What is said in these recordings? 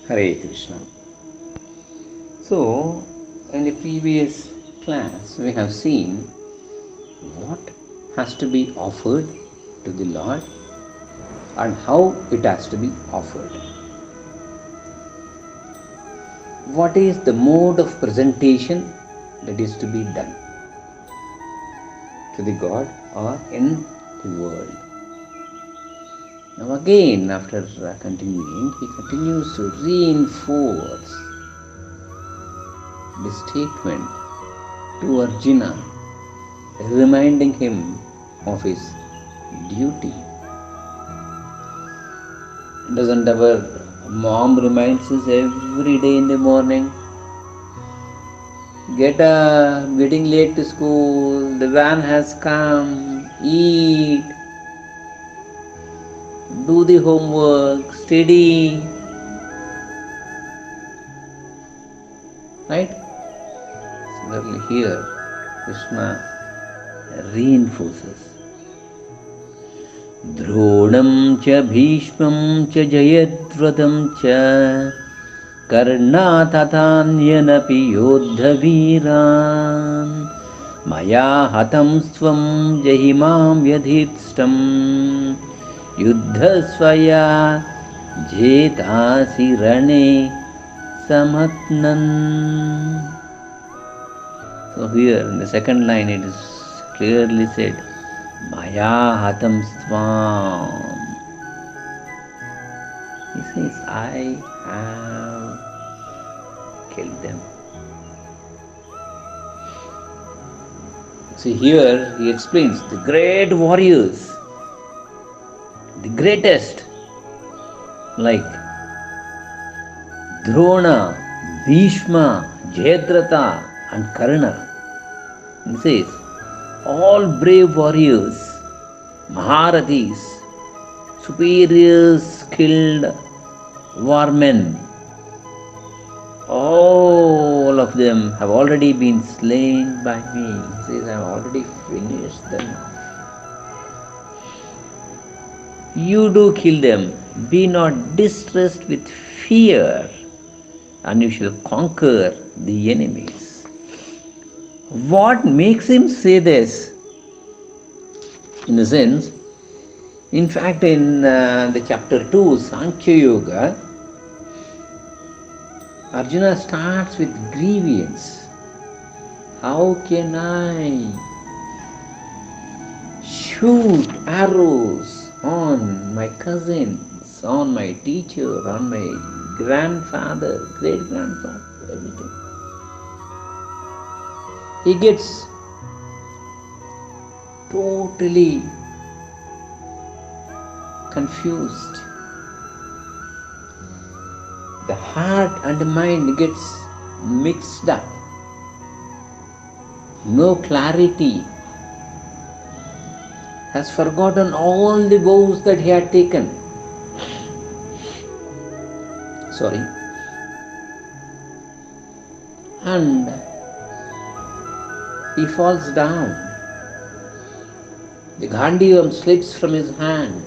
Hare Krishna. So, in the previous class, we have seen what has to be offered to the Lord and how it has to be offered. What is the mode of presentation that is to be done to the God or in the world? Now, again, after continuing, he continues to reinforce the statement to Arjuna, reminding him of his duty. Doesn't our mom reminds us every day in the morning? Getting late to school, the van has come, eat, do the homework, study, right? Similarly here, Krishna reinforces. द्रोणं च भीष्मं च जयद्रथं च कर्णातथान्यनपि योद्धवीरान् मया हतं स्वं जहिमां व्यधिष्ठं युद्धस्वया जेतासि रणे समत्नन्. So here in the second line it is clearly said, Maya hatam svam. He says, I have killed them. See here he explains the great warriors, the greatest, like Drona, Bhishma, Jayadratha and Karna. He says, all brave warriors, Maharathis, superior skilled warmen, all of them have already been slain by me. He says, I have already finished them. You do kill them. Be not distressed with fear, and you shall conquer the enemies. What makes him say this? In a sense, in fact, in the chapter 2, Sankhya Yoga, Arjuna starts with grievance. How can I shoot arrows on my cousins, on my teacher, on my grandfather, great grandfather, everything? He gets totally confused. The heart and the mind gets mixed up. No clarity. Has forgotten all the vows that he had taken. Sorry. And he falls down. The Gandhivam slips from his hand.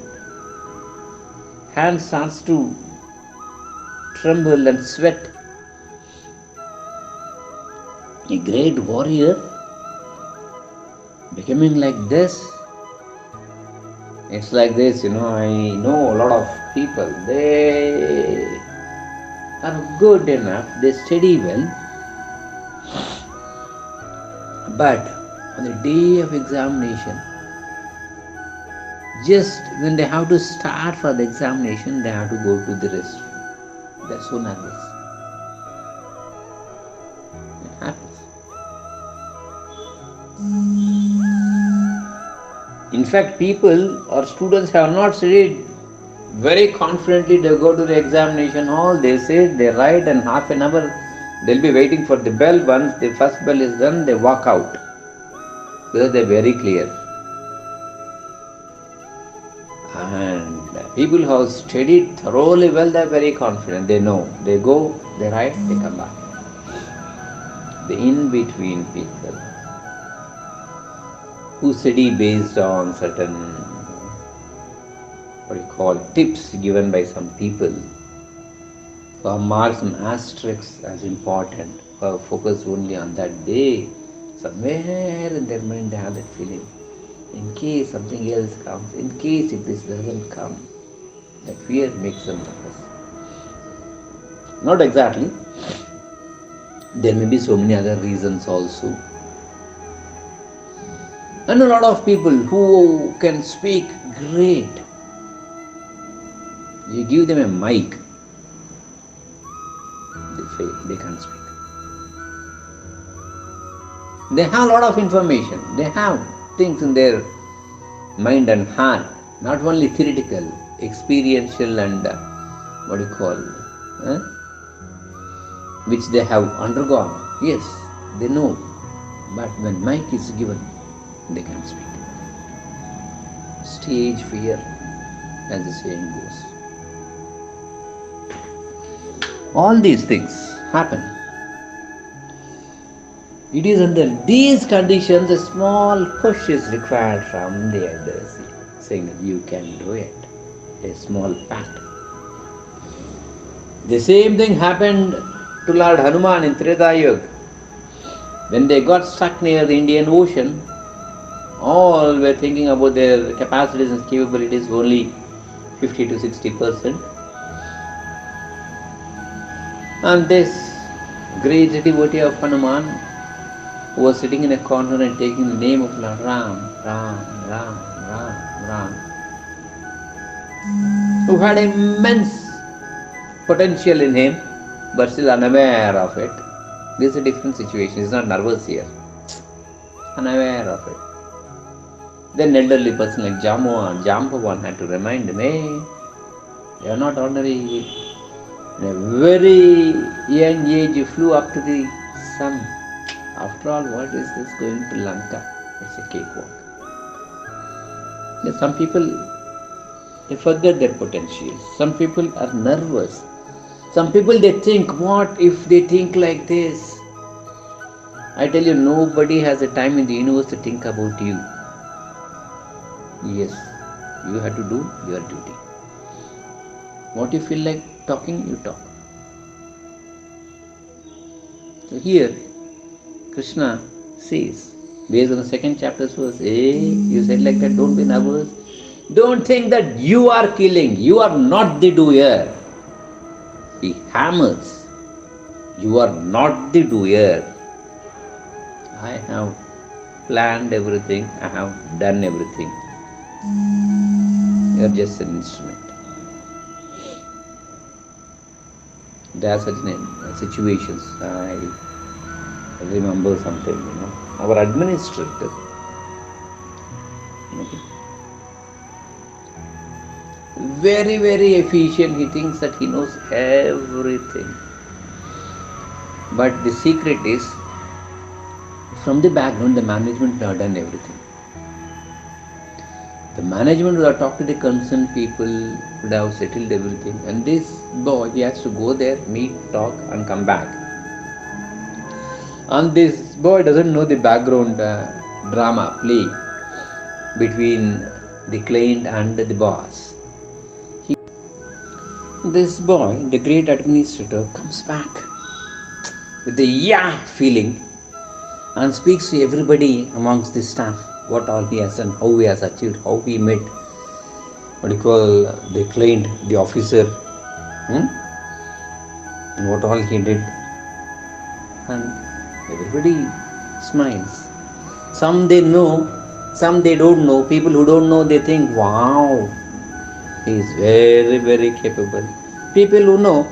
Hand starts to tremble and sweat. A great warrior becoming like this. It's like this, I know a lot of people. They are good enough, they study well. But on the day of examination, just when they have to start for the examination, they have to go to the restroom. They're so nervous. It happens. In fact, people or students have not studied very confidently. They go to the examination hall, they sit, they write, and half an hour they'll be waiting for the bell. Once the first bell is done, they walk out. Because they're very clear. And people who have studied thoroughly well, they're very confident. They know. They go, they write, they come back. The in-between people who study based on certain, tips given by some people, mark some asterisks as important, focus only on that day. Somewhere in their mind they have that feeling. In case something else comes, in case if this doesn't come, that fear makes them nervous. Not exactly. There may be so many other reasons also. And a lot of people who can speak great. You give them a mic, they fail, they can't speak. They have a lot of information, they have things in their mind and heart, not only theoretical, experiential and what do you call, which they have undergone. Yes, they know, but when mic is given, they can't speak. Stage fear, as the saying goes. All these things happen. It is under these conditions a small push is required from the elders, saying that you can do it. A small pat. The same thing happened to Lord Hanuman in Treta Yuga. When they got stuck near the Indian Ocean, all were thinking about their capacities and capabilities only 50 to 60%. And this great devotee of Hanuman, who was sitting in a corner and taking the name of Lord Ram, Ram, Ram, Ram, Ram, who had immense potential in him, but still unaware of it. This is a different situation. He's not nervous here. Unaware of it. Then elderly person like Jambavan had to remind him, hey, you are not ordinary. In a very young age, you flew up to the sun. After all, what is this going to Lanka? It's a cakewalk. Some people, they forget their potential. Some people are nervous. Some people, they think, what if they think like this? I tell you, nobody has a time in the universe to think about you. Yes, you have to do your duty. What you feel like talking, you talk. So here, Krishna says, based on the second chapter's verse, hey, you said like that, don't be nervous. Don't think that you are killing. You are not the doer. He hammers. You are not the doer. I have planned everything. I have done everything. You are just an instrument. There are certain situations. I remember something, our administrator, very, very efficient. He thinks that he knows everything. But the secret is, from the background, the management have done everything. The management would have talked to the concerned people, would have settled everything. And this boy, he has to go there, meet, talk and come back. And this boy doesn't know the background drama play between the client and the boss. This boy, the great administrator, comes back with the feeling and speaks to everybody amongst the staff, what all he has done, how he has achieved, how he met, the client, the officer, and what all he did. And everybody smiles. Some they know, some they don't know. People who don't know, they think, wow, he is very, very capable. People who know,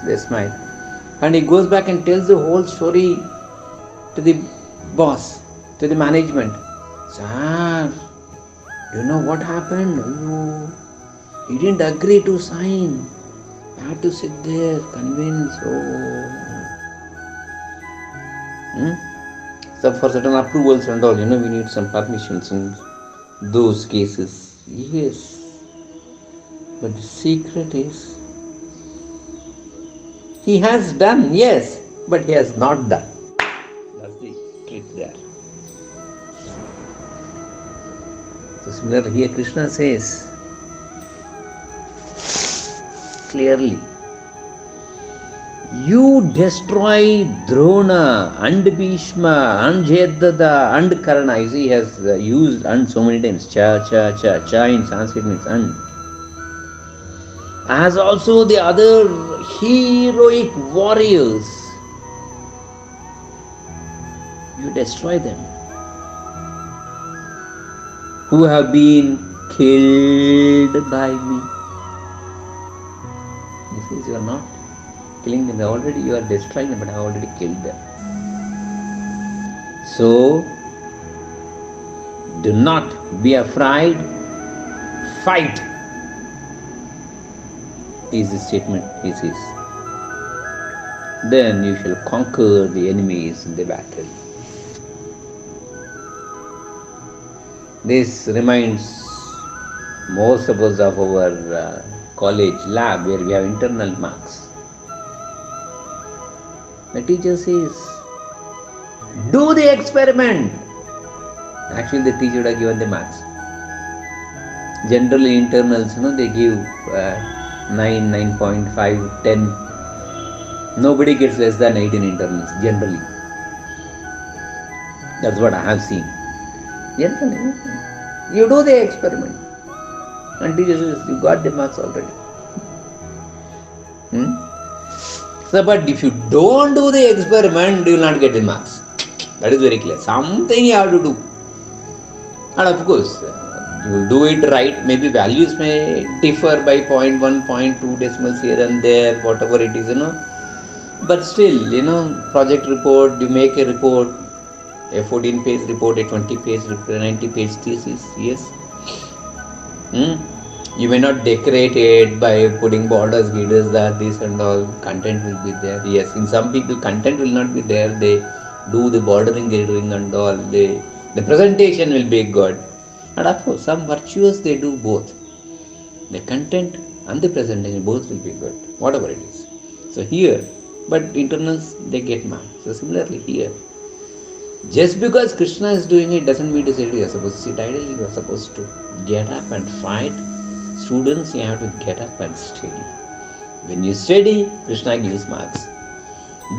they smile. And he goes back and tells the whole story to the boss, to the management. Sir, do you know what happened? No, he didn't agree to sign. I had to sit there, convince. So for certain approvals and all, we need some permissions in those cases. Yes. But the secret is, he has done, yes, but he has not done. That's the trick there. So similarly here Krishna says clearly, You destroy Drona and Bhishma and Jayadratha and Karna. You see, he has used and so many times. Cha, cha, cha. Cha in Sanskrit means and. As also the other heroic warriors. You destroy them. Who have been killed by me. This is, you are not killing them. Already you are destroying them, but I have already killed them. So, do not be afraid. Fight. Is the statement he says. Then you shall conquer the enemies in the battle. This reminds most of us of our college lab where we have internal marks. The teacher says, do the experiment. Actually, the teacher would have given the marks. Generally, internals, they give 9, 9.5, 10. Nobody gets less than 8 in internals, generally. That's what I have seen. Generally, you do the experiment. And teacher says, you got the marks already. So, but if you don't do the experiment, you will not get the marks. That is very clear. Something you have to do. And of course, you will do it right. Maybe values may differ by 0.1, 0.2 decimals here and there, whatever it is, But still, project report, you make a report, a 14-page report, a 20-page report, a 90-page thesis, yes. You may not decorate it by putting borders, girders, that, this and all. Content will be there. Yes, in some people, content will not be there. They do the bordering, girdering and all. The presentation will be good. And of course, some virtuous, they do both. The content and the presentation, both will be good. Whatever it is. So here, but internals, they get marks. So similarly here, just because Krishna is doing it doesn't mean to say you are supposed to sit idly. You are supposed to get up and fight. Students, you have to get up and study. When you study, Krishna gives marks.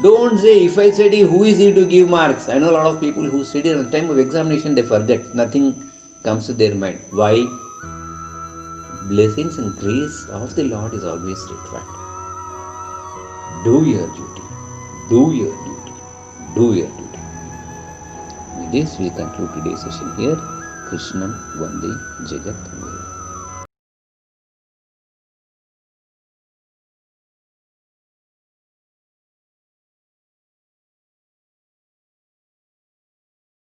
Don't say, if I study, who is he to give marks? I know a lot of people who study at the time of examination, they forget. Nothing comes to their mind. Why? Blessings and grace of the Lord is always required. Do your duty. Do your duty. Do your duty. With this, we conclude today's session here. Krishnam Vande Jagat Guru.